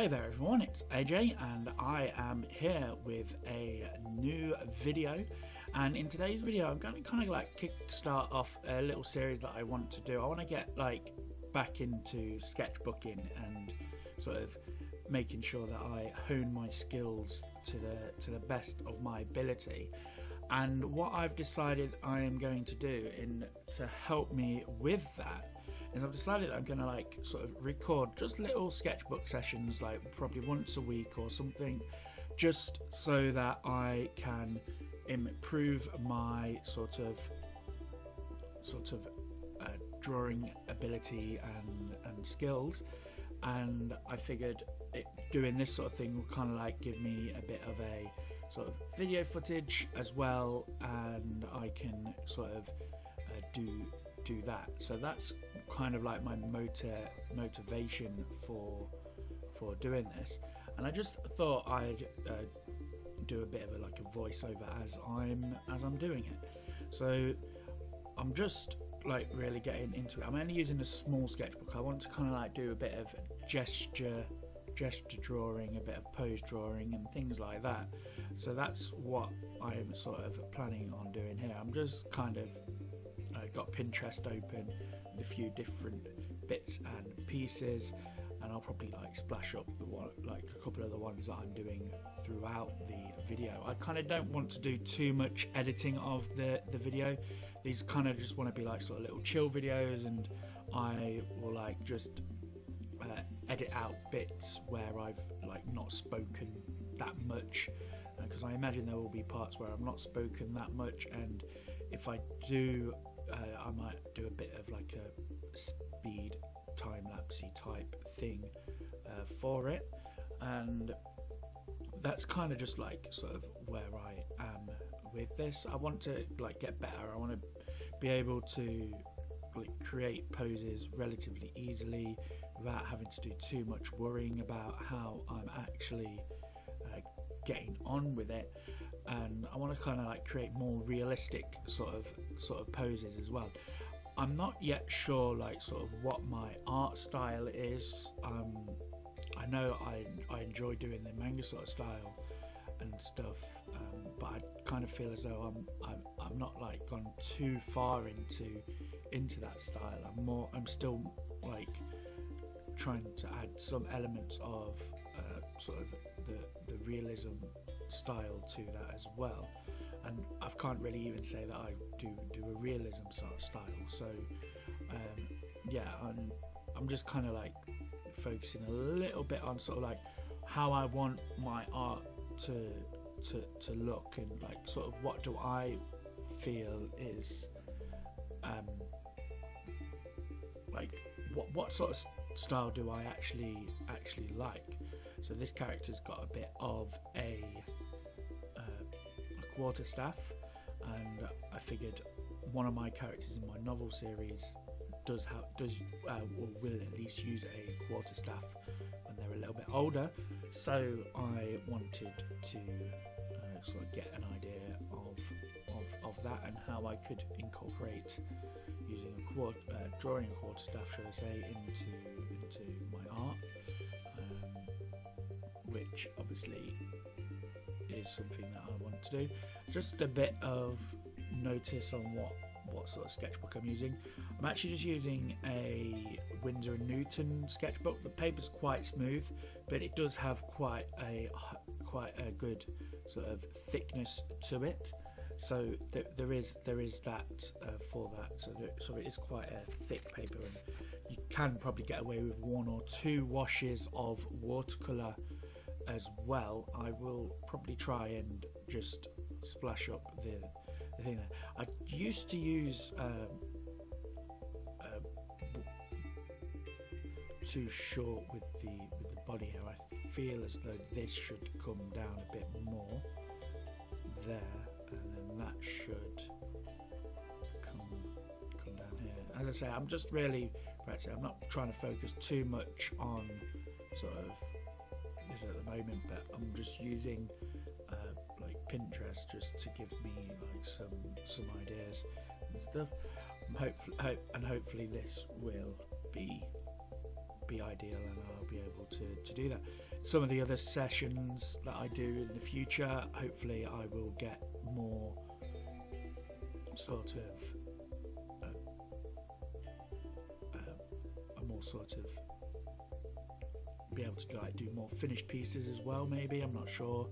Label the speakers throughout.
Speaker 1: Hi there everyone, it's AJ and I am here with a new video, and in today's video I'm going to kind of like kickstart off a little series that I want to do. I want to get like back into sketchbooking and sort of making sure that I hone my skills to the best of my ability. And what I've decided I am going to do to help me with that is I've decided I'm going to like sort of record just little sketchbook sessions, like probably once a week or something, just so that I can improve my sort of drawing ability and skills. And I figured doing this sort of thing will kind of like give me a bit of a sort of video footage as well, and I can sort of do that. So that's kind of like my motivation for doing this. And I just thought I'd do a bit of like a voiceover as I'm doing it. So I'm just like really getting into it. I'm only using a small sketchbook. I want to kind of like do a bit of gesture drawing, a bit of pose drawing and things like that. So that's what I'm sort of planning on doing here. I'm just kind of got Pinterest open with a few different bits and pieces, and I'll probably like splash up like a couple of the ones that I'm doing throughout the video. I kind of don't want to do too much editing of the video. These kind of just want to be like sort of little chill videos, and I will like just edit out bits where I've like not spoken that much, because I imagine there will be parts where I've not spoken that much, and if I do I might do a bit of like a speed time-lapsey type thing for it. And that's kind of just like sort of where I am with this. I want to like get better. I want to be able to like create poses relatively easily without having to do too much worrying about how I'm actually getting on with it. And I want to kind of like create more realistic sort of poses as well. I'm not yet sure like sort of what my art style is. I know I enjoy doing the manga sort of style and stuff, but I kind of feel as though I'm not like gone too far into that style. I'm still like trying to add some elements of sort of the realism style to that as well, and I can't really even say that I do a realism sort of style. So yeah, I'm just kind of like focusing a little bit on sort of like how I want my art to look, and like sort of what do I feel is like what sort of style do I actually like. So this character's got a bit of a quarterstaff, and I figured one of my characters in my novel series will at least use a quarterstaff when they're a little bit older. So I wanted to sort of get an idea of that and how I could incorporate using drawing a quarterstaff, should I say, into my art, which obviously is something that I want to do. Just a bit of notice on what sort of sketchbook I'm using. I'm actually just using a Winsor & Newton sketchbook. The paper's quite smooth, but it does have quite a good sort of thickness to it. So there is that for that. So it is quite a thick paper, and you can probably get away with 1 or 2 washes of watercolor as well. I will probably try and just splash up the thing there. I used to use too short with the body here. I feel as though this should come down a bit more there, and then that should come down here. As I say, I'm just really practicing. I'm not trying to focus too much on sort of this at the moment, but I'm just using like Pinterest just to give me like some ideas and stuff. Hopefully this will be be ideal, and I'll be able to do that. Some of the other sessions that I do in the future, hopefully I will get more sort of a more sort of be able to like do more finished pieces as well. Maybe, I'm not sure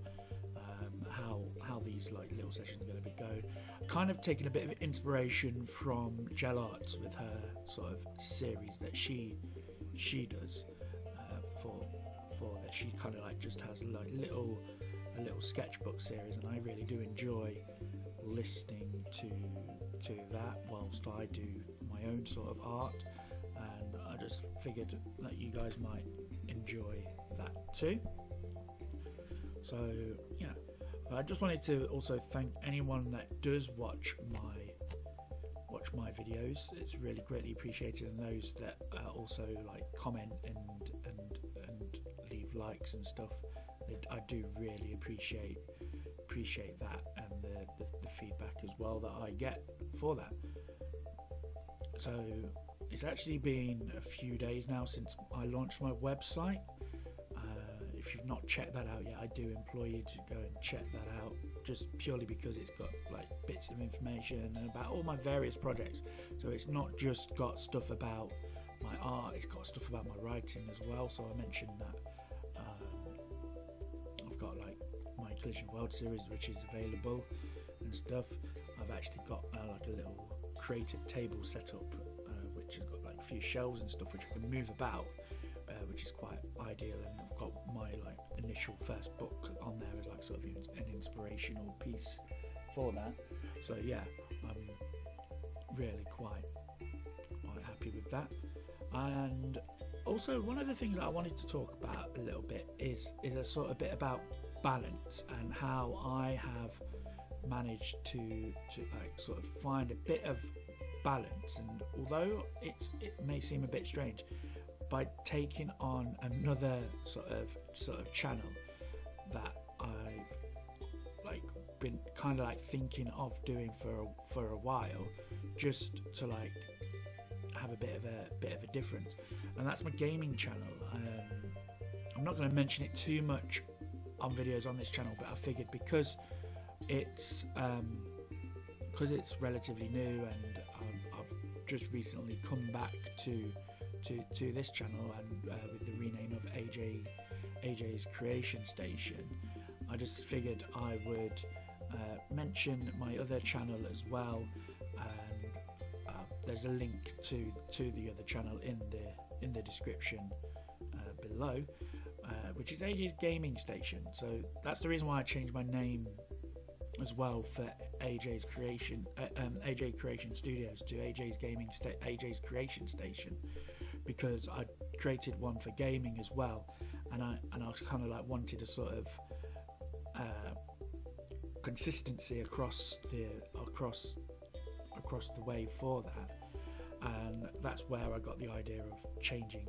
Speaker 1: how these like little sessions are going to be go. Kind of taking a bit of inspiration from Gel Arts with her sort of series that she does for that. She kind of like just has like a little sketchbook series, and I really do enjoy listening to that whilst I do my own sort of art, and I just figured that you guys might enjoy that too. So yeah, I just wanted to also thank anyone that does watch my videos. It's really greatly appreciated, and those that also like comment and leave likes and stuff. I do really appreciate that, and the feedback as well that I get for that. So it's actually been a few days now since I launched my website. If you've not checked that out yet, I do implore you to go and check that out, just purely because it's got like bits of information and about all my various projects. So it's not just got stuff about my art, it's got stuff about my writing as well. So I mentioned that I've got like my Collision World series, which is available and stuff. I've actually got like a little creative table set up, which has got like a few shelves and stuff which I can move about, which is quite ideal. And I've got my like initial first book on there as like sort of an inspirational piece for that. So yeah, I'm really quite happy with that. And also, one of the things that I wanted to talk about a little bit is a sort of bit about balance, and how I have managed to like sort of find a bit of balance. And although it may seem a bit strange, by taking on another sort of channel that I've like been kind of like thinking of doing for a while, just to like have a bit of a difference, and that's my gaming channel. I'm not going to mention it too much on videos on this channel, but I figured because it's relatively new, and I've just recently come back to this channel, and with the rename of AJ's Creation Station, I just figured I would mention my other channel as well. And there's a link to the other channel in the description below, which is AJ's Gaming Station. So that's the reason why I changed my name as well for AJ Creation Studios to AJ's Creation Station, because I created one for gaming as well, and I kind of like wanted a sort of consistency across the way for that, and that's where I got the idea of changing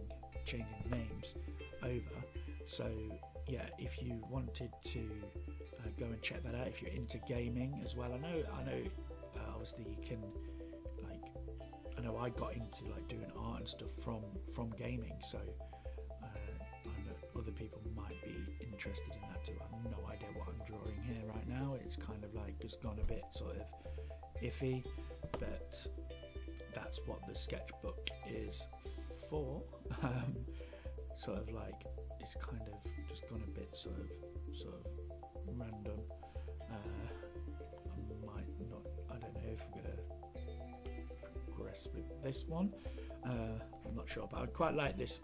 Speaker 1: the names over. So yeah, if you wanted to go and check that out, if you're into gaming as well. I know obviously you can, like, I know I got into like doing art and stuff from gaming, so I know other people might be interested in that too. I have no idea what I'm drawing here right now. It's kind of like just gone a bit sort of iffy, but that's what the sketchbook is for. Sort of like it's kind of just gone a bit sort of random. I don't know if I'm gonna progress with this one. I'm not sure, but I quite like this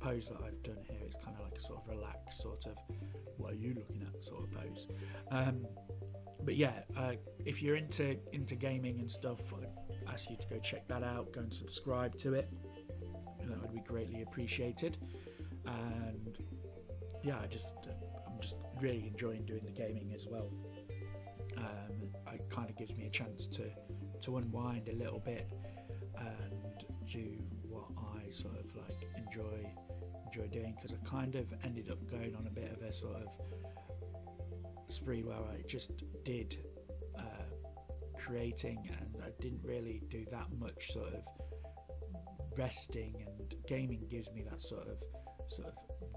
Speaker 1: pose that I've done here. It's kind of like a sort of relaxed sort of what are you looking at sort of pose. But yeah, if you're into gaming and stuff, I ask you to go check that out. Go and subscribe to it. That would be greatly appreciated. And yeah, I'm just really enjoying doing the gaming as well. It kind of gives me a chance to unwind a little bit and do what I sort of like enjoy doing, because I kind of ended up going on a bit of a sort of spree where I just did creating, and I didn't really do that much sort of resting and gaming gives me that sort of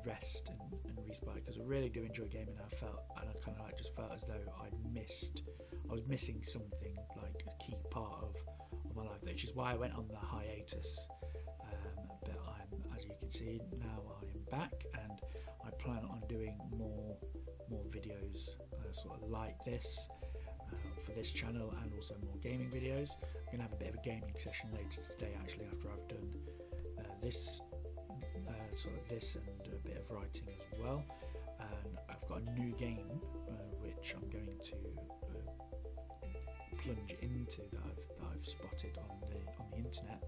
Speaker 1: rest and respite, because I really do enjoy gaming. I kind of like just felt as though I was missing something, like a key part of my life, which is why I went on the hiatus. But as you can see now, I am back, and I plan on doing more videos sort of like this for this channel, and also more gaming videos. I'm gonna have a bit of a gaming session later today, actually, after I've done this and a bit of writing as well. And I've got a new game which I'm going to plunge into that I've spotted on the internet,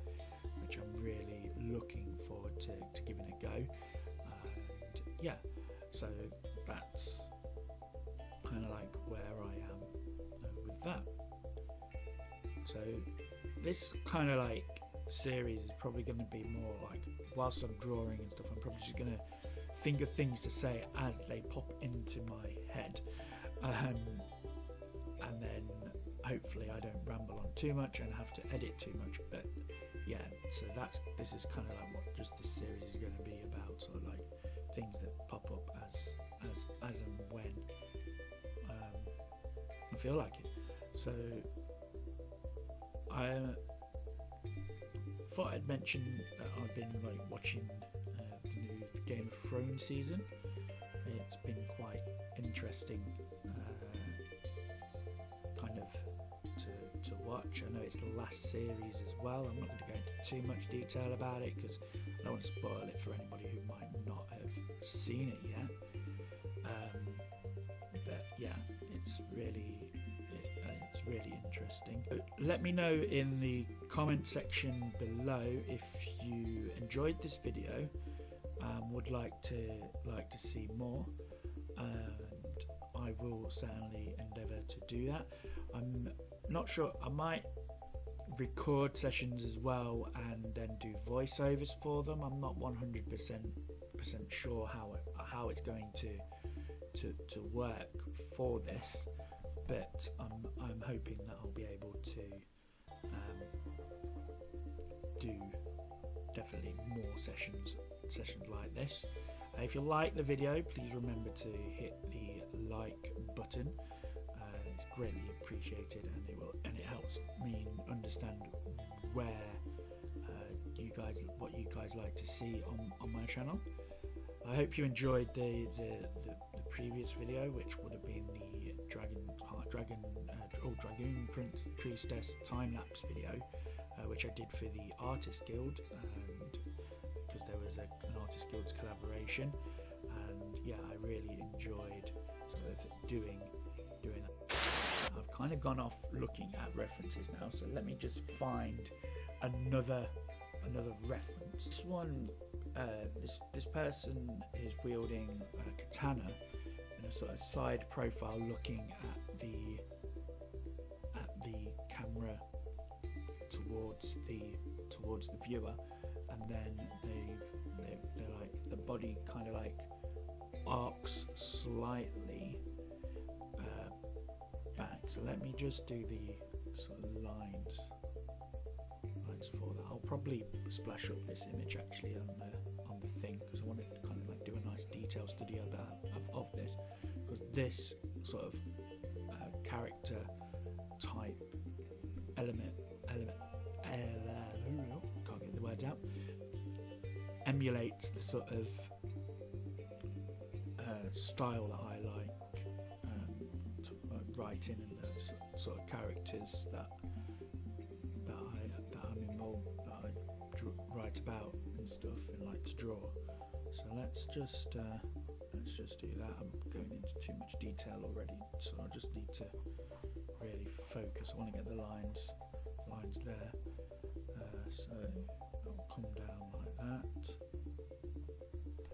Speaker 1: which I'm really looking forward to giving a go. And yeah, so that's kind of like where I am with that. So this kind of like series is probably going to be more like, whilst I'm drawing and stuff, I'm probably just going to think of things to say as they pop into my head, and then hopefully I don't ramble on too much and have to edit too much. But yeah, so this is kind of like what just this series is going to be about, sort of like things that pop up as and when I feel like it. So I thought I'd mention that I've been like watching the new Game of Thrones season. It's been quite interesting, kind of to watch. I know it's the last series as well. I'm not going to go into too much detail about it because I don't want to spoil it for anybody who might not have seen it yet. But yeah, it's really interesting. Let me know in the comment section below if you enjoyed this video, would like to see more, and I will certainly endeavour to do that. I'm not sure, I might record sessions as well and then do voiceovers for them. I'm not 100% sure how it's going to work for this, but I'm hoping that I'll be able to do definitely more sessions like this. If you like the video, please remember to hit the like button. It's greatly appreciated, and it helps me understand what you guys like to see on my channel. I hope you enjoyed the previous video, which would have been the Dragoon Priestess time-lapse video, which I did for the Artist Guild, and because there was an Artist Guild's collaboration, and yeah, I really enjoyed sort of doing that. I've kind of gone off looking at references now, so let me just find another reference. This one, this person is wielding a katana in a sort of side profile, looking at the camera towards the viewer, and then they're like, the body kind of like arcs slightly back. So let me just do the sort of lines for that. I'll probably splash up this image actually on the thing, because I want to kind of like do a nice detail study of this, because this sort of character type element can't get the words out, emulates the sort of style that I like writing, and the sort of characters that I'm involved, that I write about and stuff and like to draw. So let's just do that. I'm going into too much detail already, so I just need to really focus. I want to get the lines there. So I'll come down like that.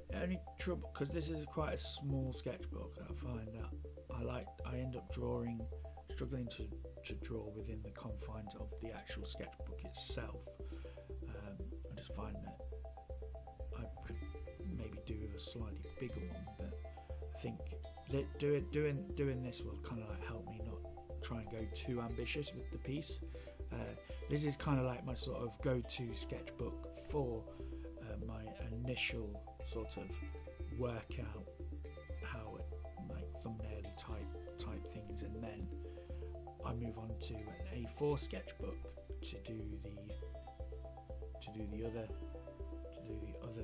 Speaker 1: The only trouble, because this is quite a small sketchbook, I find that I end up struggling to draw within the confines of the actual sketchbook itself. I just find that I could maybe do a slightly bigger one, but I think that doing this will kind of like help me not try and go too ambitious with the piece. This is kind of like my sort of go-to sketchbook for initial sort of work out how it, like thumbnail type things, and then I move on to an A4 sketchbook to do the other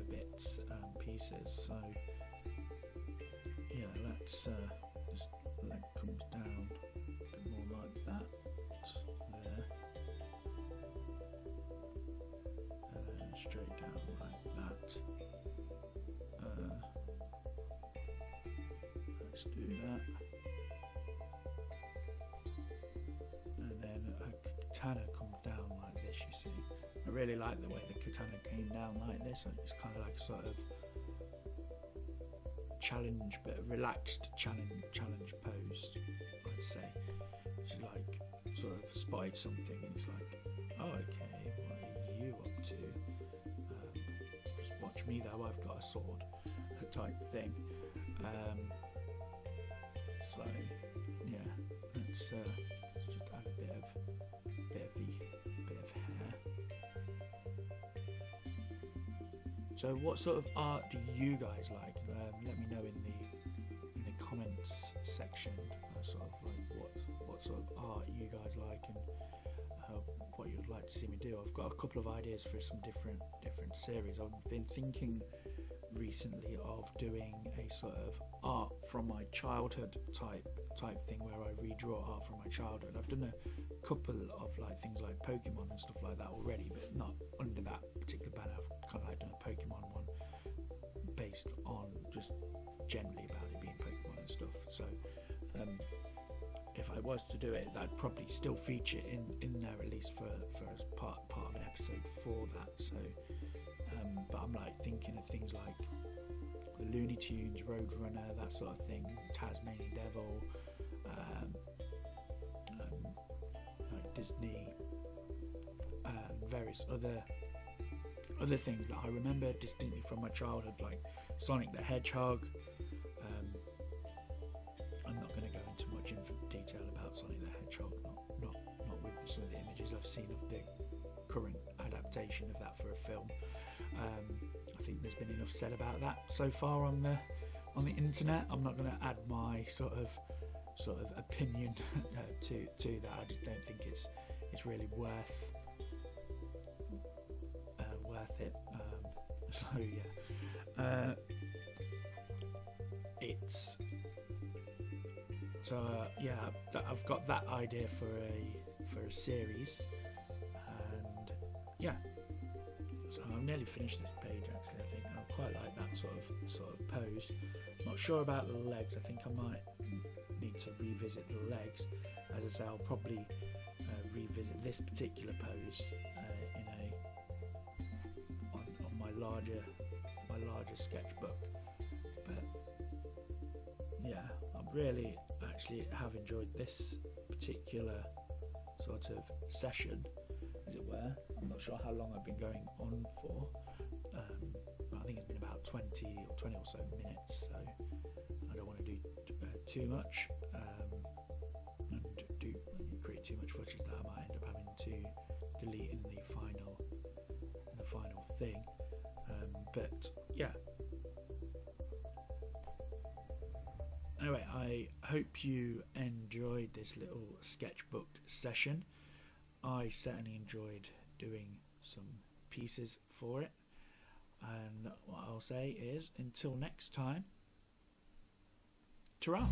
Speaker 1: bits and pieces. So yeah, let's just leg comes down a bit more like that there, and then straight down like that. Let's do that, and then a katana comes down like this. You see, I really like the way the katana came down like this. It's kind of like a sort of challenge, but relaxed challenge pose, I'd say. She's like sort of spotted something, and it's like, oh, okay, what are you up to? Just watch me though, I've got a sword, type thing. So yeah, let's just add a bit of hair. So what sort of art do you guys like? Let me know in the comments section, sort of like what sort of art you guys like, and what you'd like to see me do. I've got a couple of ideas for some different series. I've been thinking recently of doing a sort of art from my childhood type thing, where I redraw art from my childhood. I've done a couple of like things like Pokemon and stuff like that already, but not under that particular banner. I've kind of like done a Pokemon one based on just generally about it being Pokemon and stuff. So if I was to do it, I'd probably still feature in there at least for as part of an episode for that. So but I'm like thinking of things like the Looney Tunes, Roadrunner, that sort of thing, Tasmanian Devil, like Disney, various other things that I remember distinctly from my childhood, like Sonic the Hedgehog. I'm not going to go into much detail about Sonic the Hedgehog, not with some of the images I've seen of the current adaptation of that for a film. I think there's been enough said about that so far on the internet. I'm not going to add my sort of opinion to that. I just don't think it's really worth it. So yeah, it's so yeah. I've got that idea for a series, and yeah. So I've nearly finished this page actually. I think I quite like that sort of pose. Not sure about the legs. I think I might need to revisit the legs. As I say, I'll probably revisit this particular pose on my larger sketchbook. But yeah, I really actually have enjoyed this particular sort of session, as it were. I'm not sure how long I've been going on for, but I think it's been about 20 or so minutes, so I don't want to do too much and create too much footage that I might end up having to delete in the final thing. But yeah, anyway, I hope you enjoyed this little sketchbook session. I certainly enjoyed doing some pieces for it, and what I'll say is until next time, ta-ra.